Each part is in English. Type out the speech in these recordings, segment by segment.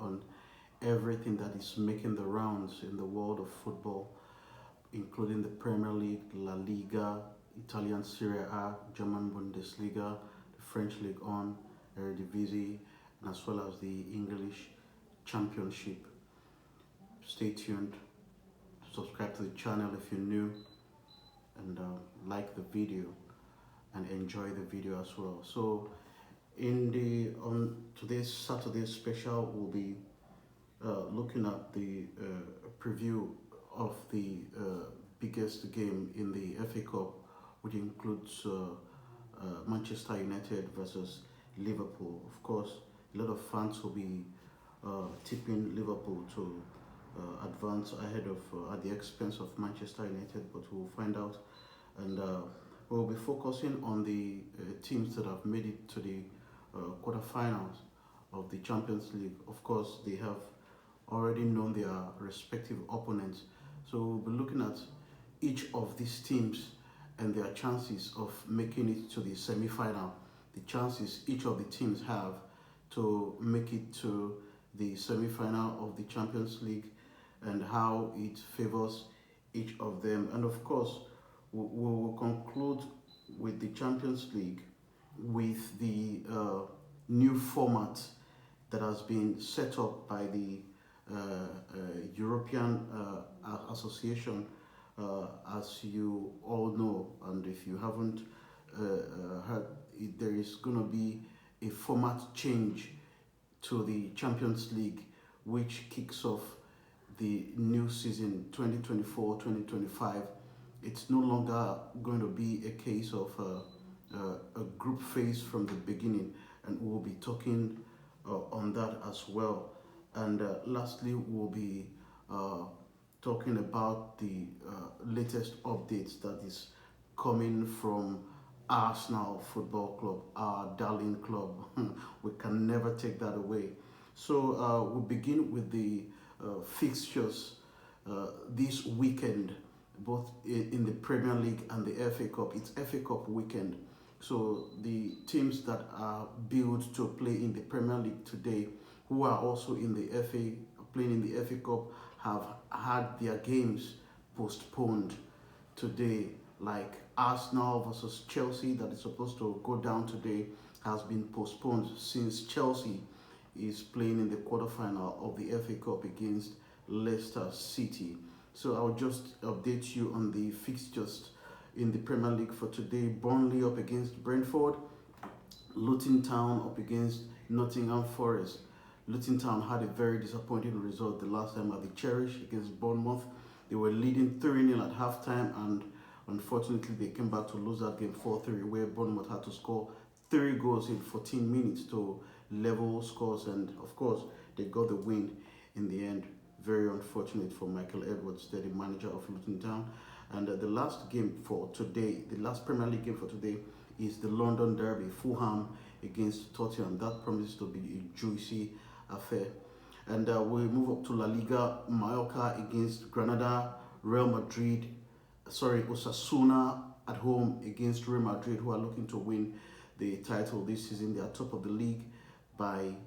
on everything that is making the rounds in the world of football, including the Premier League, La Liga, Italian Serie A, German Bundesliga, the French League On, Eredivisie, and as well as the English Championship. Stay tuned, subscribe to the channel if you're new, and like the video and enjoy the video as well. So in the on today's Saturday special, we'll be looking at the preview of the biggest game in the FA Cup, which includes Manchester United versus Liverpool. Of course, a lot of fans will be tipping Liverpool to advance ahead of at the expense of Manchester United, but we'll find out. And we'll be focusing on the teams that have made it to the quarterfinals of the Champions League. Of course, they have already known their respective opponents, so we'll be looking at each of these teams and their chances of making it to the semi-final, the chances each of the teams have to make it to the semi-final of the Champions League, and how it favors each of them. And of course, we will conclude with the Champions League with the new format that has been set up by the European Association, as you all know. And if you haven't heard, there is going to be a format change to the Champions League, which kicks off the new season 2024-2025. It's no longer going to be a case of a group phase from the beginning, and we'll be talking on that as well. And lastly, we'll be talking about the latest updates that is coming from Arsenal Football Club, our darling club. We can never take that away. So we'll begin with the fixtures this weekend, both in the Premier League and the FA Cup. It's FA Cup weekend. So the teams that are billed to play in the Premier League today, who are also in the playing in the FA Cup, have had their games postponed today. Like Arsenal versus Chelsea, that is supposed to go down today, has been postponed since Chelsea is playing in the quarterfinal of the FA Cup against Leicester City. So I'll just update you on the fixtures in the Premier League for today. Burnley up against Brentford, Luton Town up against Nottingham Forest. Luton Town had a very disappointing result the last time at the Cherish against Bournemouth. They were leading 3-0 at halftime, and unfortunately they came back to lose that game 4-3, where Bournemouth had to score 3 goals in 14 minutes to level scores, and of course they got the win in the end. Very unfortunate for Michael Edwards, the manager of Luton Town. And the last game for today, the last Premier League game for today, is the London Derby, Fulham against Tottenham. That promises to be a juicy affair. And we move up to La Liga, Mallorca against Granada, Osasuna at home against Real Madrid, who are looking to win the title this season. They are top of the league by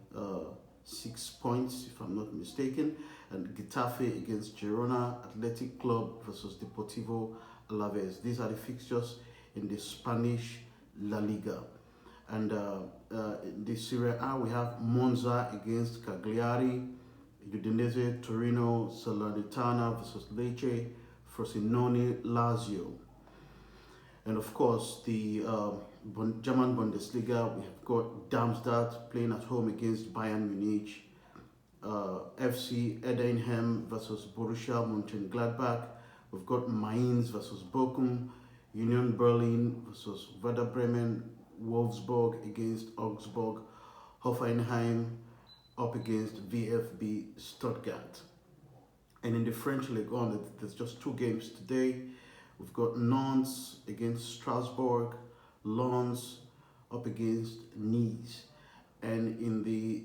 6 points, if I'm not mistaken. And Getafe against Girona, Athletic Club versus Deportivo Alaves. These are the fixtures in the Spanish La Liga. And in the Serie A, we have Monza against Cagliari, Udinese, Torino, Salernitana versus Lecce, Frosinone, Lazio. And of course, the German Bundesliga, we have got Darmstadt playing at home against Bayern Munich, FC Edenheim versus Borussia Mönchengladbach. We've got Mainz versus Bochum, Union Berlin versus Werder Bremen, Wolfsburg against Augsburg, Hoffenheim up against VfB Stuttgart. And in the French League On, there's just 2 games today. We've got Nantes against Strasbourg, Lens up against Nice. And in the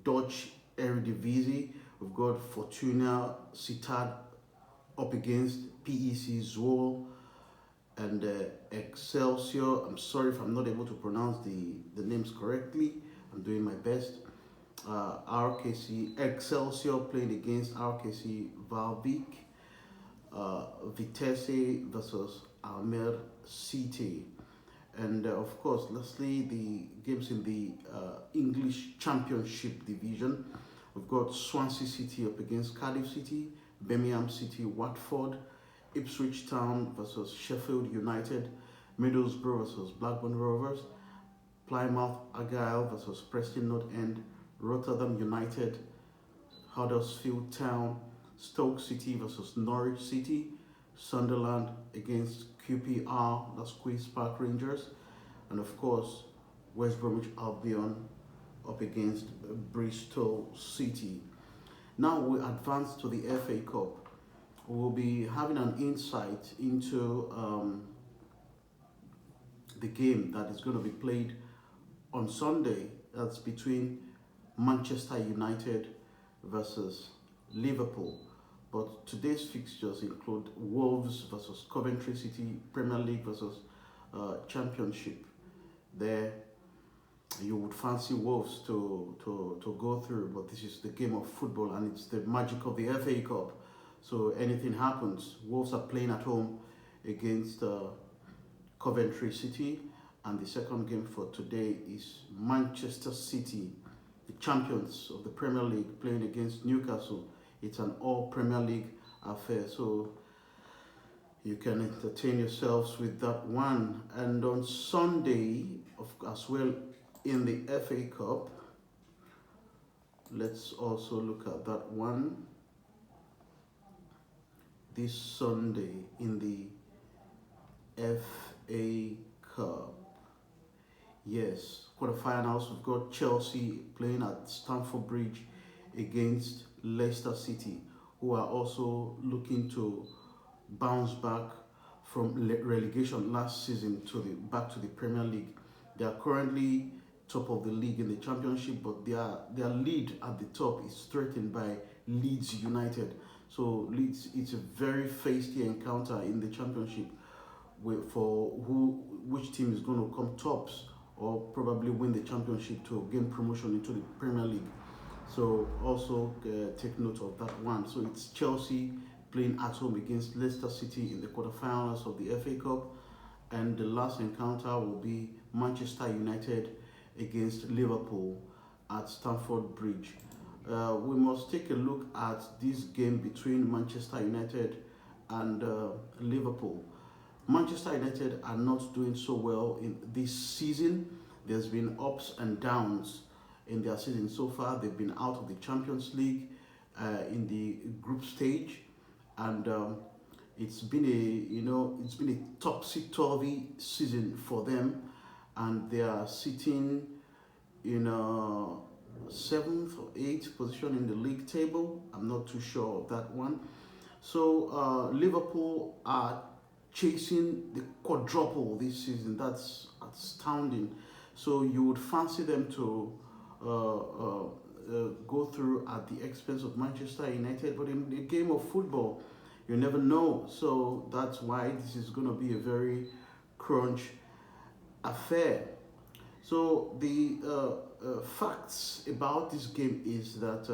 Dutch Eredivisie, we've got Fortuna Sittard up against PEC Zwolle, and Excelsior. I'm sorry if I'm not able to pronounce the names correctly. I'm doing my best. RKC Excelsior playing against RKC Valvik, Vitesse versus Almer City. And of course, lastly, the games in the English Championship division. We've got Swansea City up against Cardiff City, Birmingham City, Watford, Ipswich Town versus Sheffield United, Middlesbrough versus Blackburn Rovers, Plymouth Argyle versus Preston North End, Rotterdam United, Huddersfield Town, Stoke City versus Norwich City, Sunderland against QPR, that's Queen's Park Rangers, and of course West Bromwich Albion up against Bristol City. Now we advance to the FA Cup. We'll be having an insight into the game that is going to be played on Sunday. That's between Manchester United versus Liverpool. But today's fixtures include Wolves versus Coventry City, Premier League versus Championship. There, you would fancy Wolves to go through, but this is the game of football and it's the magic of the FA Cup. So anything happens. Wolves are playing at home against Coventry City, and the second game for today is Manchester City, the champions of the Premier League, playing against Newcastle. It's an all Premier League affair, so you can entertain yourselves with that one. And on Sunday, as well in the FA Cup, let's also look at that one. This Sunday in the FA Cup, yes, quarterfinals, we've got Chelsea playing at Stamford Bridge against Leicester City, who are also looking to bounce back from relegation last season back to the Premier League. They are currently top of the league in the Championship, but their lead at the top is threatened by Leeds United. So Leeds, it's a very feisty encounter in the Championship for which team is going to come tops or probably win the Championship to gain promotion into the Premier League. So also take note of that one. So it's Chelsea playing at home against Leicester City in the quarterfinals of the FA Cup, and the last encounter will be Manchester United against Liverpool at Stamford Bridge. We must take a look at this game between Manchester United and Liverpool. Manchester United are not doing so well in this season. There's been ups and downs in their season so far. They've been out of the Champions League in the group stage, and it's been a topsy-turvy season for them, and they are sitting in seventh or eighth position in the league table. I'm not too sure of that one. So Liverpool are chasing the quadruple this season. That's astounding. So you would fancy them to go through at the expense of Manchester United, but in the game of football, you never know. So that's why this is going to be a very crunch affair. So the facts about this game is that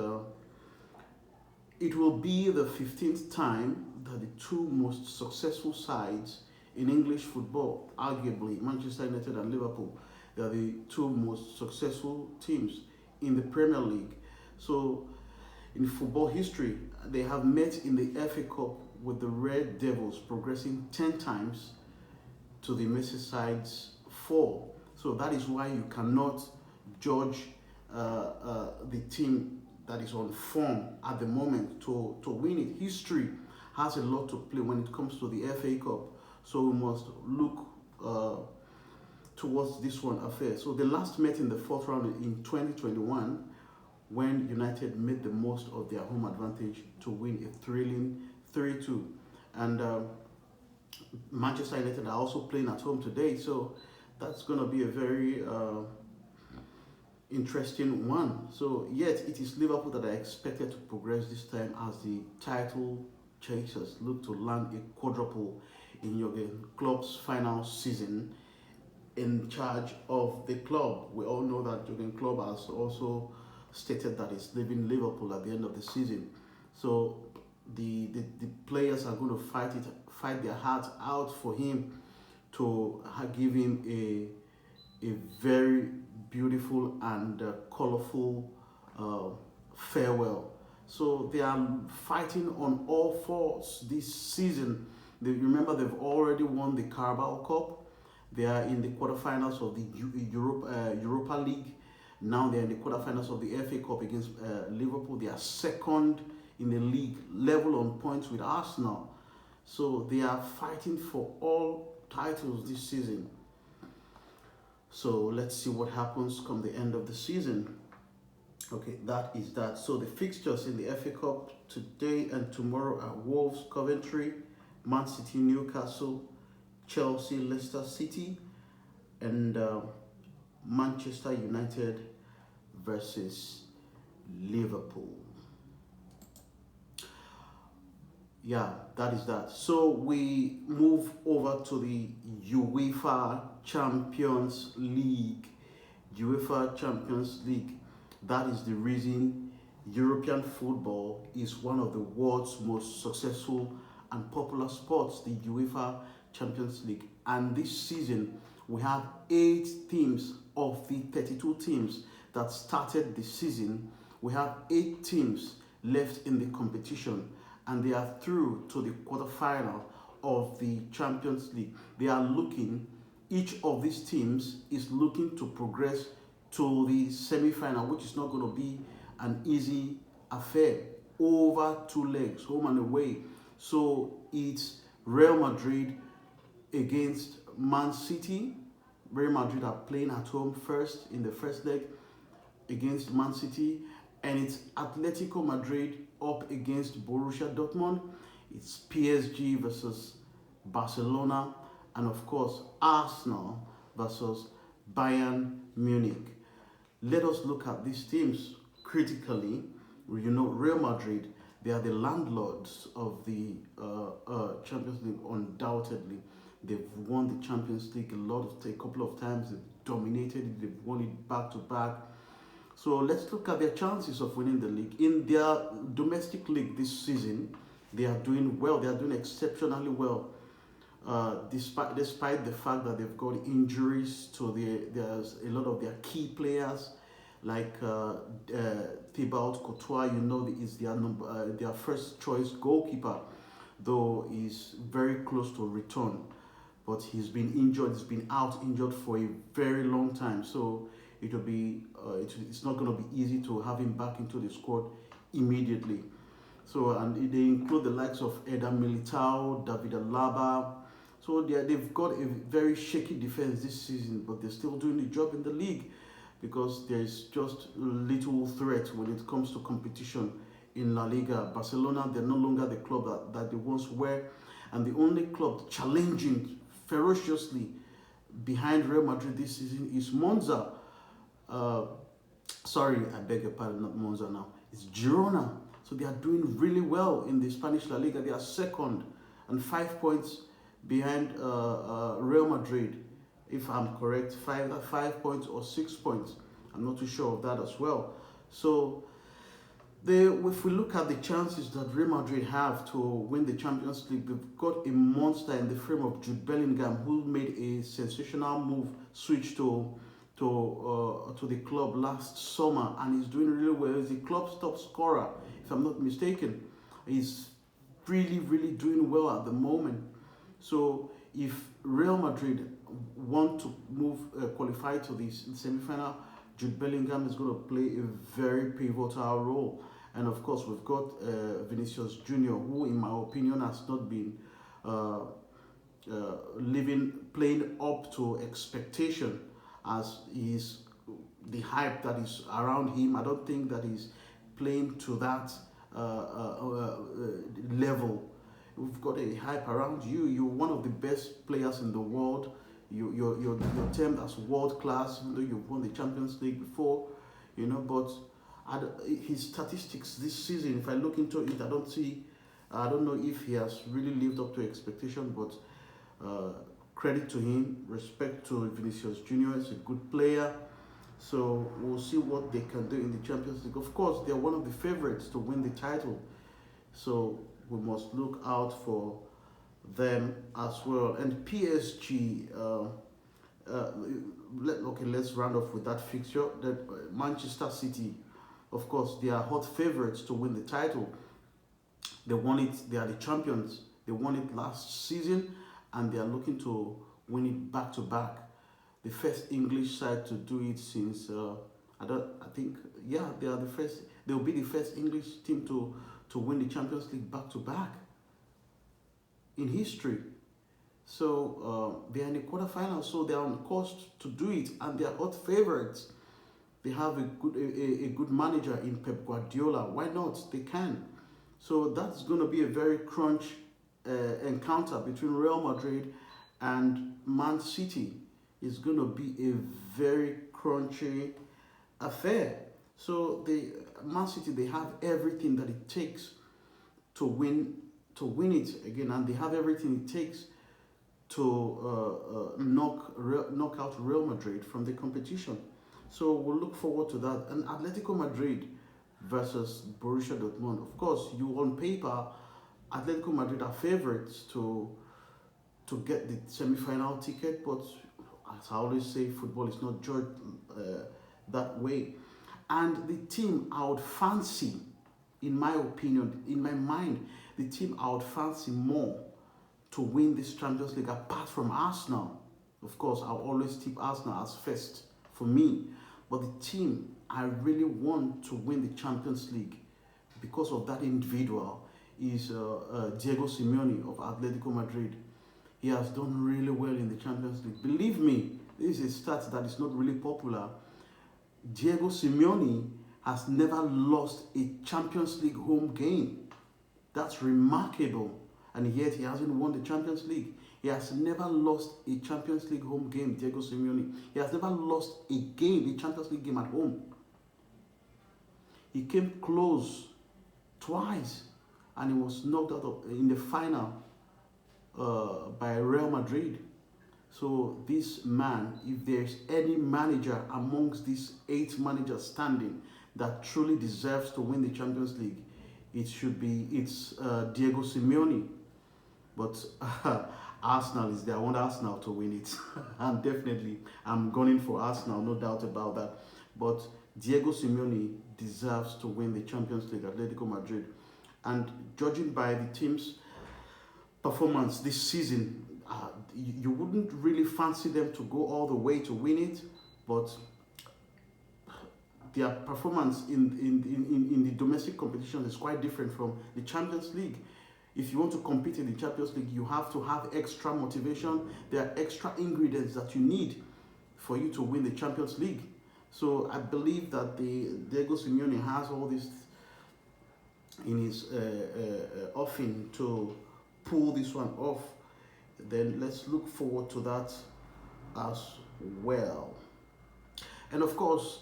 it will be the 15th time that the two most successful sides in English football, arguably Manchester United and Liverpool, they are the two most successful teams in the Premier League. So in football history, they have met in the FA Cup with the Red Devils progressing 10 times to the Merseyside 4. So that is why you cannot judge the team that is on form at the moment to win it. History has a lot to play when it comes to the FA Cup. So we must look towards this one affair. So they last met in the fourth round in 2021 when United made the most of their home advantage to win a thrilling 3-2. And Manchester United are also playing at home today. So that's going to be a very interesting one. So yet it is Liverpool that are expected to progress this time as the title chasers look to land a quadruple in Jurgen Klopp's final season in charge of the club. We all know that Jurgen Klopp has also stated that he's leaving Liverpool at the end of the season. So the players are going to fight their hearts out for him to give him a very beautiful and colorful uh, farewell. So they are fighting on all fours this season. Remember, they've already won the Carabao Cup. They are in the quarterfinals of the Europa League. Now they're in the quarterfinals of the FA Cup against Liverpool. They are second in the league, level on points with Arsenal. So they are fighting for all titles this season. So let's see what happens come the end of the season. Okay, that is that. So the fixtures in the FA Cup today and tomorrow are Wolves, Coventry, Man City, Newcastle, Chelsea, Leicester City, and Manchester United versus Liverpool. Yeah, that is that. So we move over to the UEFA Champions League. UEFA Champions League. That is the reason European football is one of the world's most successful and popular sports, the UEFA Champions League. And this season, we have 8 teams of the 32 teams that started the season. We have 8 teams left in the competition, and they are through to the quarterfinal of the Champions League. They are looking, each of these teams is looking to progress to the semi-final, which is not going to be an easy affair. Over 2 legs, home and away. So it's Real Madrid against Man City. Real Madrid are playing at home first in the first leg against Man City, and it's Atletico Madrid up against Borussia Dortmund. It's PSG versus Barcelona, and of course Arsenal versus Bayern Munich. Let us look at these teams critically. You know, Real Madrid, they are the landlords of the Champions League, undoubtedly. They've won the Champions League a couple of times. They've dominated it. They've won it back to back. So let's look at their chances of winning the league. In their domestic league this season, they are doing well. They are doing exceptionally well. Despite the fact that they've got injuries to there's a lot of their key players, like Thibaut Courtois, you know, is their first choice goalkeeper, though he's very close to return, but he's been injured. He's been out injured for a very long time, so it will be it's not going to be easy to have him back into the squad immediately. So, and they include the likes of Eder Militao, David Alaba. So they've got a very shaky defense this season, but they're still doing the job in the league because there's just little threat when it comes to competition in La Liga. Barcelona, they're no longer the club that they once were, and the only club challenging ferociously behind Real Madrid this season is Monza. Sorry, I beg your pardon, not Monza now. It's Girona. So they are doing really well in the Spanish La Liga. They are second and 5 points behind Real Madrid, if I'm correct, 5 points or 6 points. I'm not too sure of that as well. So if we look at the chances that Real Madrid have to win the Champions League, they've got a monster in the frame of Jude Bellingham, who made a sensational switch to the club last summer, and he's doing really well. He's the club's top scorer, if I'm not mistaken. He's really, really doing well at the moment. So if Real Madrid want to qualify to the semi-final, Jude Bellingham is going to play a very pivotal role. And of course, we've got Vinicius Junior, who, in my opinion, has not been playing up to expectation, as the hype that is around him. I don't think that he's playing to that level. We've got a hype around you. You're one of the best players in the world. You're termed as world class, even though you've won the Champions League before, you know. But his statistics this season, if I look into it, I don't know if he has really lived up to expectation. But credit to him, respect to Vinicius Junior. He's a good player. So we'll see what they can do in the Champions League. Of course, they're one of the favorites to win the title. So we must look out for them as well. And PSG, okay, let's round off with that fixture. That Manchester City, of course, they are hot favorites to win the title. They won it. They are the champions. They won it last season, and they are looking to win it back to back. The first English side to do it since I think yeah, they are the first. They will be the first English team to win the Champions League back to back in history. So they are in the quarterfinals, so they are on course to do it, and they are hot favorites. They have a good manager in Pep Guardiola. Why not? They can. So that's going to be a very crunch encounter between Real Madrid and Man City. It's going to be a very crunchy affair. So the Man City, they have everything that it takes to win it again, and they have everything it takes to knock out Real Madrid from the competition. So we'll look forward to that. And Atletico Madrid versus Borussia Dortmund. Of course, you on paper, Atletico Madrid are favorites to get the semi-final ticket, but as I always say, football is not judged that way. And the team I would fancy, in my opinion, in my mind, the team I would fancy more to win this Champions League, apart from Arsenal. Of course, I'll always tip Arsenal as first for me. But the team I really want to win the Champions League because of that individual is Diego Simeone of Atletico Madrid. He has done really well in the Champions League. Believe me, this is a stat that is not really popular. Diego Simeone has never lost a Champions League home game. That's remarkable. And yet he hasn't won the Champions League. He has never lost a Champions League home game, Diego Simeone. He has never lost a game, a Champions League game at home. He came close twice, and he was knocked out in the final by Real Madrid. So this man, if there's any manager amongst these 8 managers standing that truly deserves to win the Champions League, it's Diego Simeone. But Arsenal is there. I want Arsenal to win it. And definitely, I'm gunning for Arsenal, no doubt about that. But Diego Simeone deserves to win the Champions League, Atletico Madrid. And judging by the team's performance this season, you wouldn't really fancy them to go all the way to win it, but their performance in the domestic competition is quite different from the Champions League. If you want to compete in the Champions League, you have to have extra motivation. There are extra ingredients that you need for you to win the Champions League. So I believe that Diego Simeone has all this in his offing to pull this one off. Then let's look forward to that as well. And of course,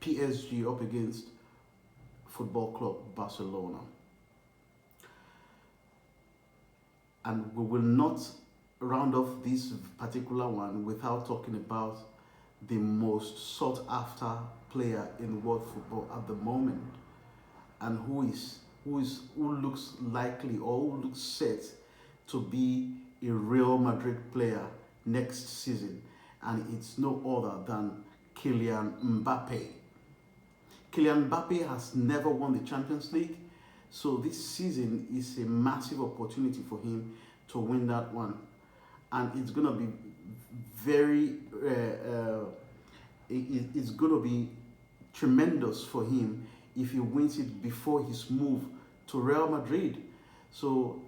PSG up against Football Club Barcelona. And we will not round off this particular one without talking about the most sought after player in world football at the moment, and who looks likely or who looks set to be a Real Madrid player next season, and it's no other than Kylian Mbappe. Kylian Mbappe has never won the Champions League, so this season is a massive opportunity for him to win that one, and it's gonna be very it's gonna be tremendous for him if he wins it before his move to Real Madrid. So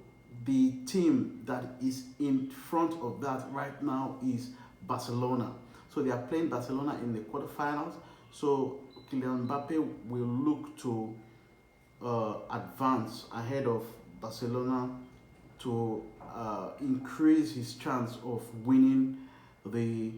the team that is in front of that right now is Barcelona. So they are playing Barcelona in the quarterfinals. So Kylian Mbappe will look to advance ahead of Barcelona to increase his chance of winning the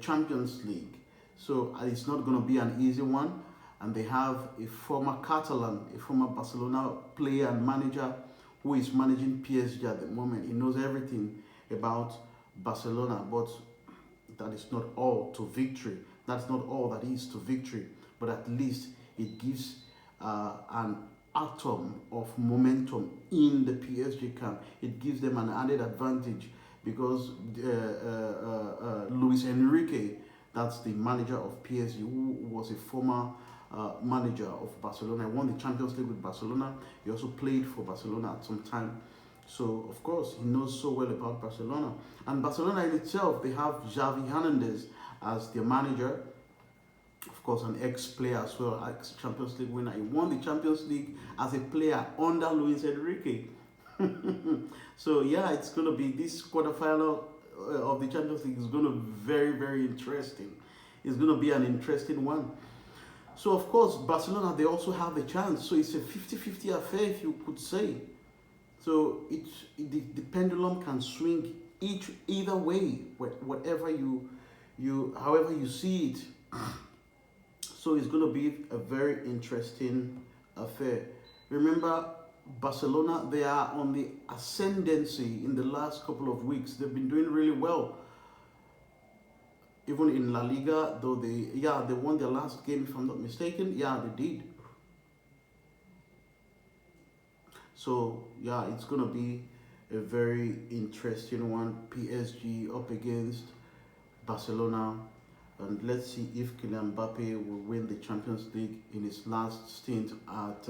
Champions League. So it's not going to be an easy one. And they have a former Catalan, a former Barcelona player and manager who is managing PSG at the moment. He knows everything about Barcelona, but that is not all to victory. That's not all that is to victory, but at least it gives an atom of momentum in the PSG camp. It gives them an added advantage because Luis Enrique, that's the manager of PSG, who was a former manager of Barcelona, won the Champions League with Barcelona. He also played for Barcelona at some time. So, of course, he knows so well about Barcelona. And Barcelona in itself, they have Xavi Hernandez as their manager. Of course, an ex-player as well, ex-Champions League winner. He won the Champions League as a player under Luis Enrique. So, yeah, it's going to be this quarterfinal of the Champions League is going to be very, very interesting. It's going to be an interesting one. So, of course, Barcelona, they also have a chance. So, it's a 50-50 affair, if you could say. So, the pendulum can swing either way, whatever however you see it. So, it's going to be a very interesting affair. Remember, Barcelona, they are on the ascendancy in the last couple of weeks. They've been doing really well. Even in La Liga, though they won their last game, if I'm not mistaken. Yeah, they did. So, yeah, it's going to be a very interesting one. PSG up against Barcelona. And let's see if Kylian Mbappe will win the Champions League in his last stint at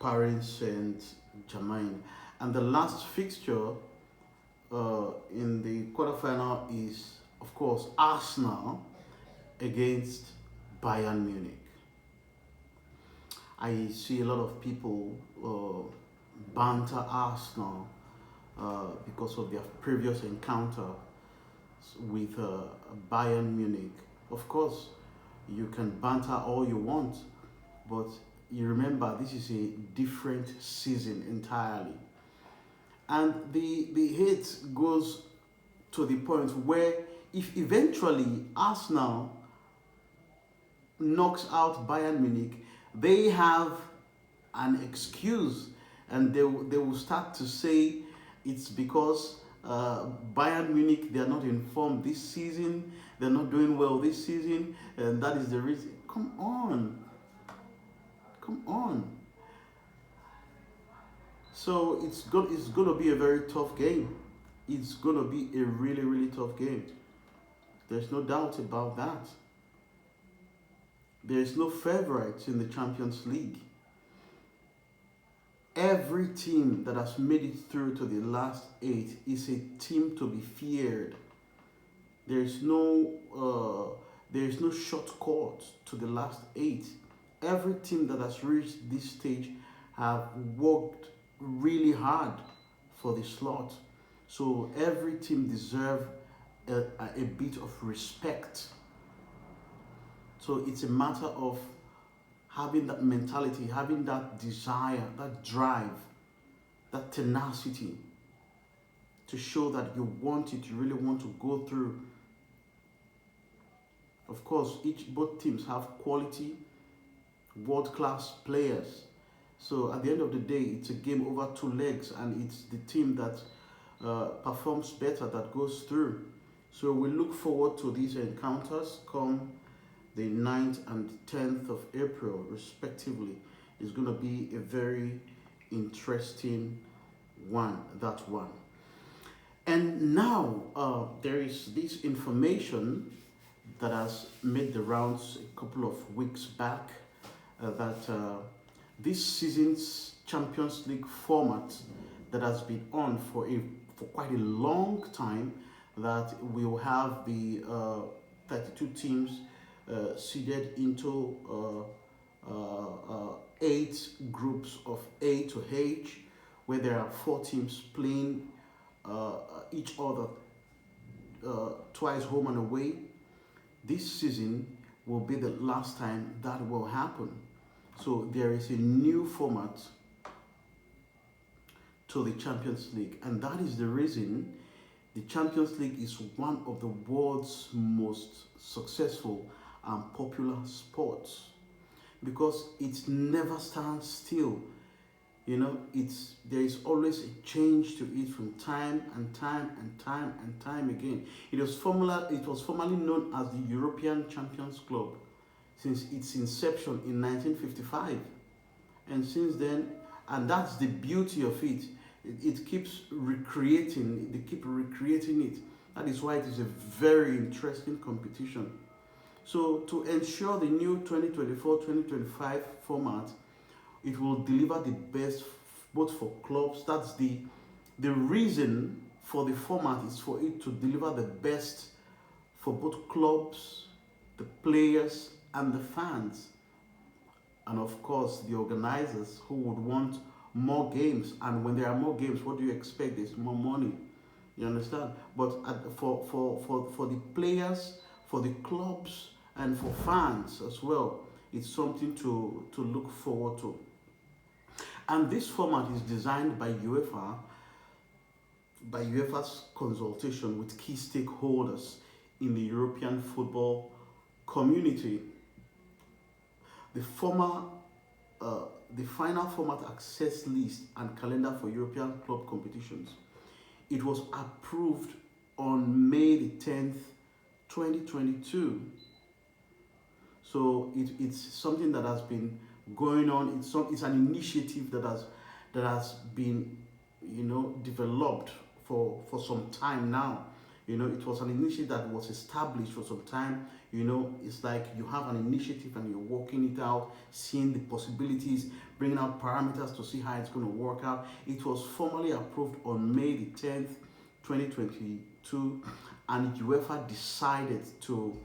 Paris Saint-Germain. And the last fixture in the quarterfinal is, of course, Arsenal against Bayern Munich. I see a lot of people banter Arsenal because of their previous encounter with Bayern Munich. Of course, you can banter all you want, but you remember this is a different season entirely. And the hate goes to the point where if eventually Arsenal knocks out Bayern Munich, they have an excuse, and they will start to say it's because Bayern Munich, they are not informed this season, they're not doing well this season, and that is the reason. Come on. So it's going to be a very tough game. It's going to be a really, really tough game. There's no doubt about that. There is no favorites in the Champions League. Every team that has made it through to the last 8 is a team to be feared. There is no shortcut to the last 8. Every team that has reached this stage have worked really hard for the slot. So every team deserves a bit of respect. So it's a matter of having that mentality, having that desire, that drive, that tenacity to show that you want it, you really want to go through. Of course, both teams have quality, world-class players. So at the end of the day, it's a game over 2 legs, and it's the team that performs better that goes through. So we look forward to these encounters come the 9th and 10th of April, respectively. It's going to be a very interesting one, that one. And now there is this information that has made the rounds a couple of weeks back that this season's Champions League format that has been on for quite a long time, that we will have the 32 teams seeded into 8 groups of A to H, where there are 4 teams playing each other twice home and away. This season will be the last time that will happen. So there is a new format to the Champions League, and that is the reason the Champions League is one of the world's most successful and popular sports, because it never stands still. There is always a change to it from time and time and time and time again. It was formerly known as the European Champions Club since its inception in 1955, and since then, and that's the beauty of it. It keeps recreating. They keep recreating it. That is why it is a very interesting competition. So to ensure the new 2024-2025 format, it will deliver the best both for clubs. That's the reason for the format is for it to deliver the best for both clubs, the players, and the fans, and of course the organizers who would want more games. And when there are more games, what do you expect? There's more money. You understand? But for the players, for the clubs, and for fans as well, it's something to look forward to. And this format is designed by UEFA's consultation with key stakeholders in the European football community. The former the final format access list and calendar for European club competitions. It was approved on May the 10th, 2022. So it's something that has been going on. It's an initiative that has been developed for some time now. It was an initiative that was established for some time. It's like you have an initiative and you're working it out, seeing the possibilities, bringing out parameters to see how it's going to work out. It was formally approved on May the 10th, 2022, and UEFA decided to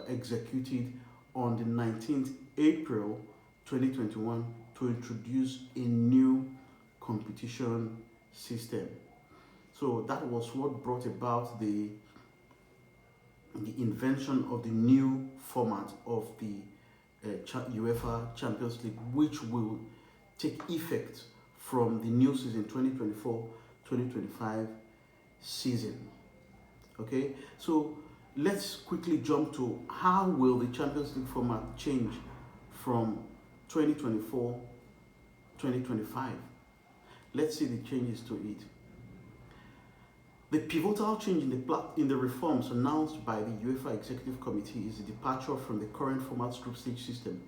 execute it on the 19th April 2021 to introduce a new competition system. So that was what brought about the invention of the new format of the UEFA Champions League, which will take effect from the new season 2024-2025 season. Okay, so let's quickly jump to how will the Champions League format change from 2024-2025. Let's see the changes to it. The pivotal change in the reforms announced by the UEFA Executive Committee is the departure from the current format's group stage system.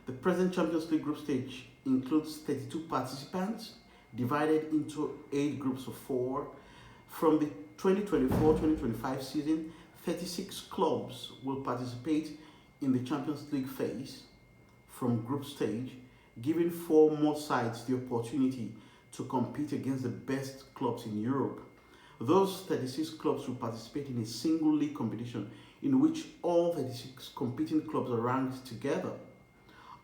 The present Champions League group stage includes 32 participants divided into 8 groups of 4. From the 2024-2025 season, 36 clubs will participate in the Champions League phase from group stage, giving 4 more sides the opportunity to compete against the best clubs in Europe. Those 36 clubs will participate in a single league competition in which all 36 competing clubs are ranked together.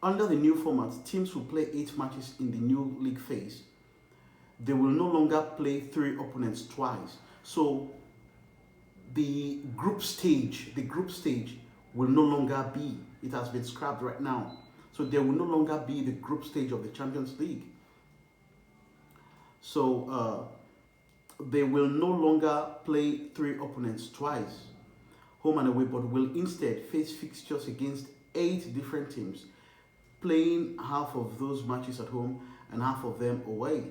Under the new format, teams will play 8 matches in the new league phase. They will no longer play 3 opponents twice. So the group stage will no longer be. It has been scrapped right now. So there will no longer be the group stage of the Champions League. So they will no longer play 3 opponents twice, home and away, but will instead face fixtures against 8 different teams, playing half of those matches at home and half of them away.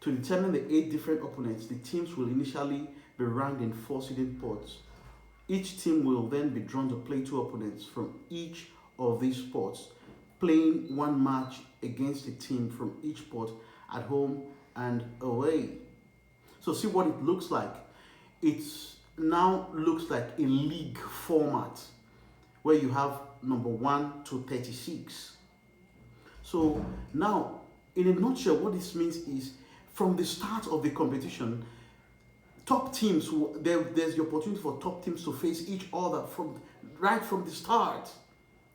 To determine the 8 different opponents, the teams will initially be ranked in 4 seeding pots. Each team will then be drawn to play 2 opponents from each of these pots, playing 1 match against a team from each pot at home and away. So see what it looks like. It now looks like a league format where you have number 1 to 36. So now, in a nutshell, what this means is from the start of the competition, top teams, there's the opportunity for top teams to face each other right from the start.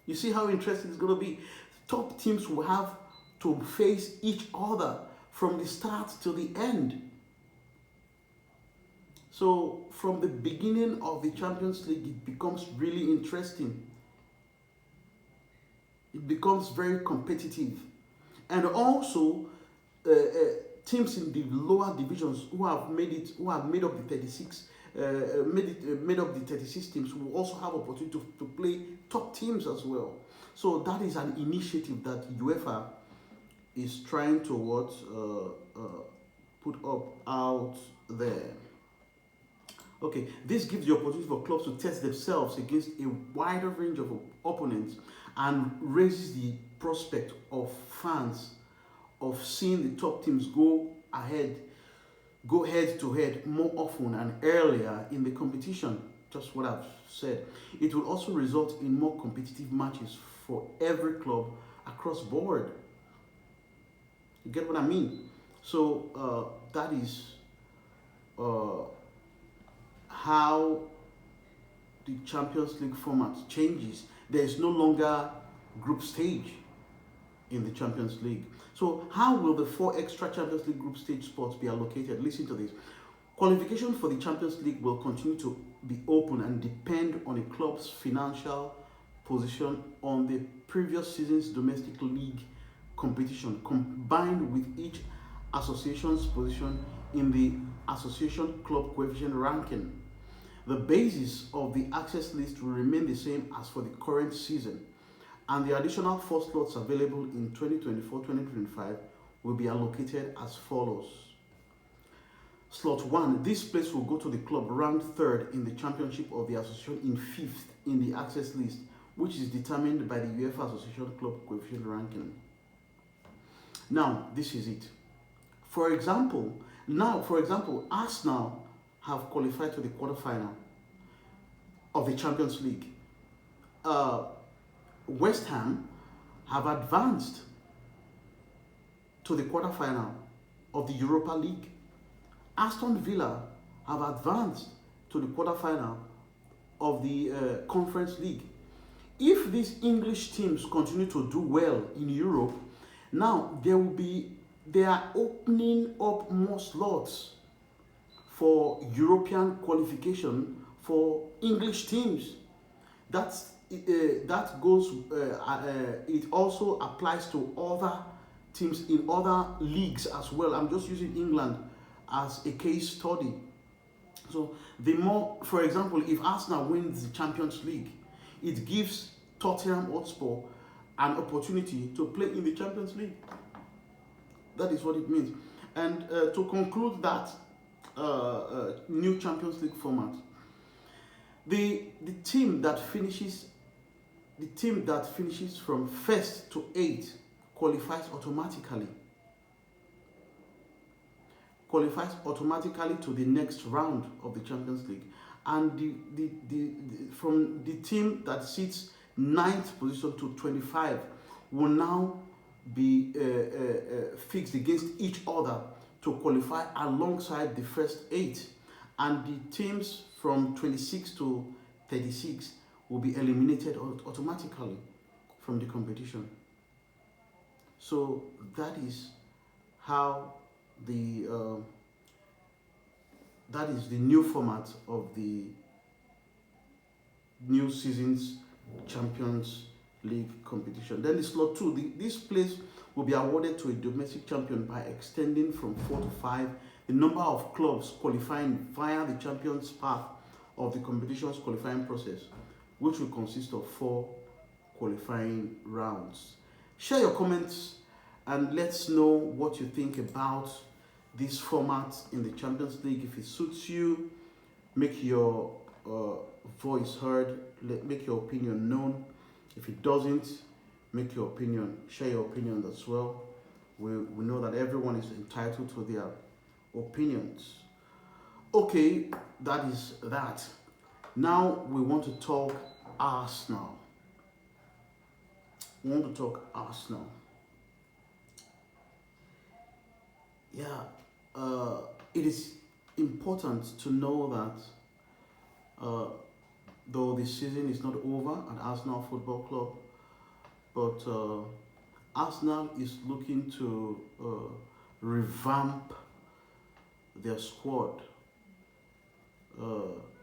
You see how interesting it's going to be? Top teams will have to face each other from the start to the end. So from the beginning of the Champions League, it becomes really interesting. It becomes very competitive. And also, teams in the lower divisions who have made up the 36, made up the 36 teams will also have opportunity to play top teams as well. So that is an initiative that UEFA is trying to what put up out there. Okay, this gives the opportunity for clubs to test themselves against a wider range of opponents and raises the prospect of fans of seeing the top teams go head to head more often and earlier in the competition. Just what I've said. It will also result in more competitive matches for every club across board. You get what I mean? So that is uh, how the Champions League format changes. There is no longer group stage in the Champions League. So how will the 4 extra Champions League group stage spots be allocated? Listen to this. Qualification for the Champions League will continue to be open and depend on a club's financial position on the previous season's domestic league competition, combined with each association's position in the association club coefficient ranking. The basis of the access list will remain the same as for the current season, and the additional 4 slots available in 2024-2025 will be allocated as follows. Slot 1, this place will go to the club ranked 3rd in the championship of the association in 5th in the access list, which is determined by the UEFA Association Club Coefficient Ranking. Now, this is it. For example, Arsenal have qualified to the quarterfinal of the Champions League. West Ham have advanced to the quarterfinal of the Europa League. Aston Villa have advanced to the quarterfinal of the Conference League. If these English teams continue to do well in Europe, now they are opening up more slots for European qualification for English teams. That goes. It also applies to other teams in other leagues as well. I'm just using England as a case study. So the more, for example, if Arsenal wins the Champions League, it gives Tottenham Hotspur an opportunity to play in the Champions League. That is what it means. And to conclude that new Champions League format, the team that finishes from 1st to 8th qualifies automatically to the next round of the Champions League, and from the team that sits 9th position to 25 will now be fixed against each other to qualify alongside the first 8, and the teams from 26 to 36 will be eliminated automatically from the competition. So that is how that is the new format of the new season's Champions League competition. Then the slot 2, this place will be awarded to a domestic champion by extending from 4 to 5 the number of clubs qualifying via the champions path of the competition's qualifying process, which will consist of 4 qualifying rounds. Share your comments and let's know what you think about this format in the Champions League. If it suits you, make your voice heard, make your opinion known. If it doesn't, make your opinion, share your opinion as well. We know that everyone is entitled to their opinions. Okay, that is that. Now we want to talk Arsenal. Yeah, it is important to know that though the season is not over at Arsenal Football Club, but Arsenal is looking to revamp their squad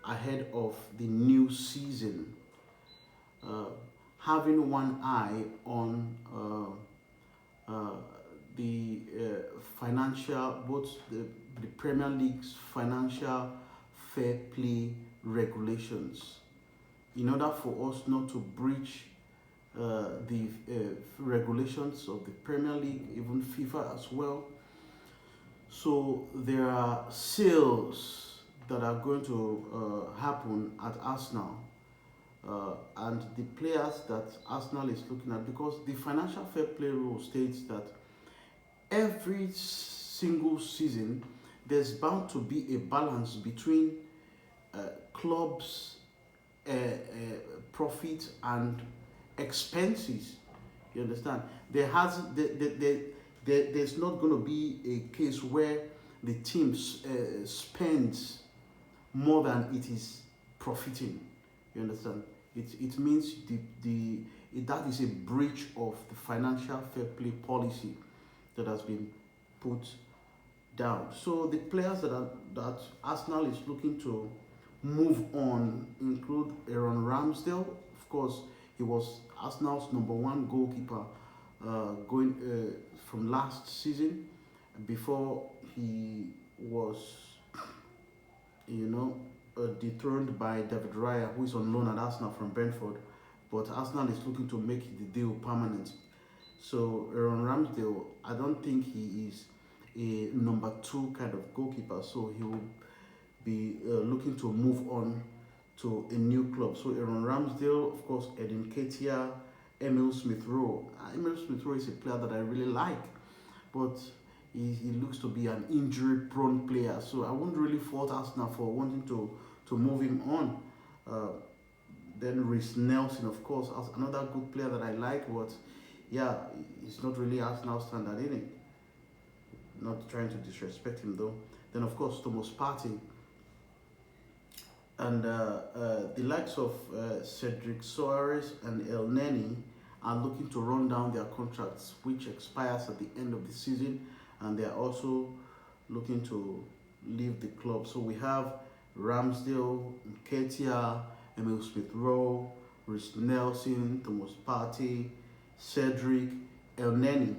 ahead of the new season, having one eye on the financial, both the Premier League's financial fair play regulations, in order for us not to breach the regulations of the Premier League, even FIFA as well. So there are sales that are going to happen at Arsenal, and the players that Arsenal is looking at, because the financial fair play rule states that every single season there's bound to be a balance between clubs' profit and expenses. You understand? There's not going to be a case where the team spends more than it is profiting. You understand? It means that is a breach of the financial fair play policy that has been put down. So the players that Arsenal is looking to move on include Aaron Ramsdale. Of course, he was Arsenal's #1 goalkeeper going from last season, before he was, you know, dethroned by David Raya, who is on loan at Arsenal from Brentford. But Arsenal is looking to make the deal permanent. So Aaron Ramsdale, I don't think he is a #2 kind of goalkeeper. So he will be looking to move on to a new club. So Aaron Ramsdale, of course, Edin Ketia, Emil Smith Rowe. Emil Smith Rowe is a player that I really like, but he looks to be an injury-prone player. So I wouldn't really fault Arsenal for wanting to move him on. Then Reece Nelson, of course, as another good player that I like, but yeah, it's not really Arsenal standard in it. Not trying to disrespect him though. Then of course Thomas Partey, and the likes of Cedric Soares and El Neni are looking to run down their contracts, which expires at the end of the season, and they are also looking to leave the club. So we have Ramsdale, Ketia, Emil Smith Rowe, Reece Nelson, Thomas Partey, Cedric, El Neni.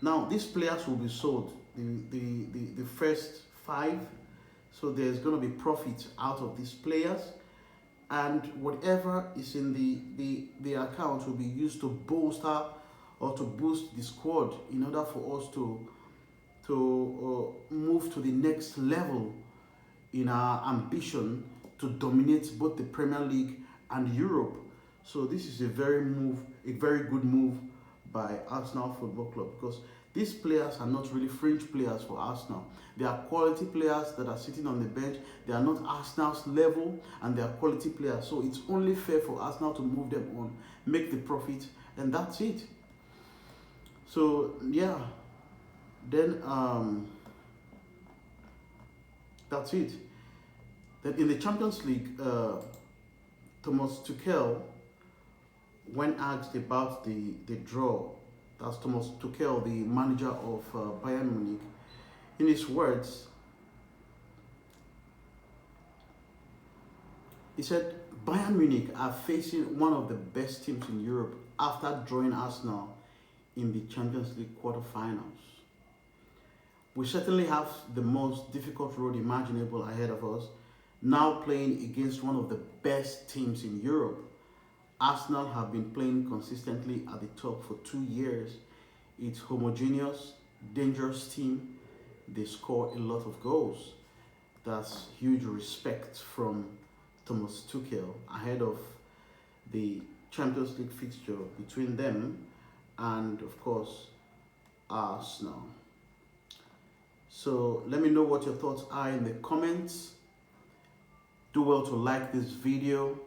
Now these players will be sold. The first 5. So there's going to be profit out of these players, and whatever is in the account will be used to bolster or to boost the squad in order for us to move to the next level in our ambition to dominate both the Premier League and Europe. So this is a very good move by Arsenal Football Club, because these players are not really fringe players for Arsenal. They are quality players that are sitting on the bench. They are not Arsenal's level, and they are quality players. So it's only fair for Arsenal to move them on, make the profit, and that's it. So yeah, then that's it. Then in the Champions League, Thomas Tuchel, when asked about the draw, that's Thomas Tuchel, the manager of Bayern Munich, in his words, he said, Bayern Munich are facing one of the best teams in Europe after drawing Arsenal in the Champions League quarterfinals. We certainly have the most difficult road imaginable ahead of us, now playing against one of the best teams in Europe. Arsenal have been playing consistently at the top for 2 years. It's homogeneous, dangerous team. They score a lot of goals. That's huge respect from Thomas Tuchel ahead of the Champions League fixture between them and, of course, Arsenal. So let me know what your thoughts are in the comments. Do well to like this video.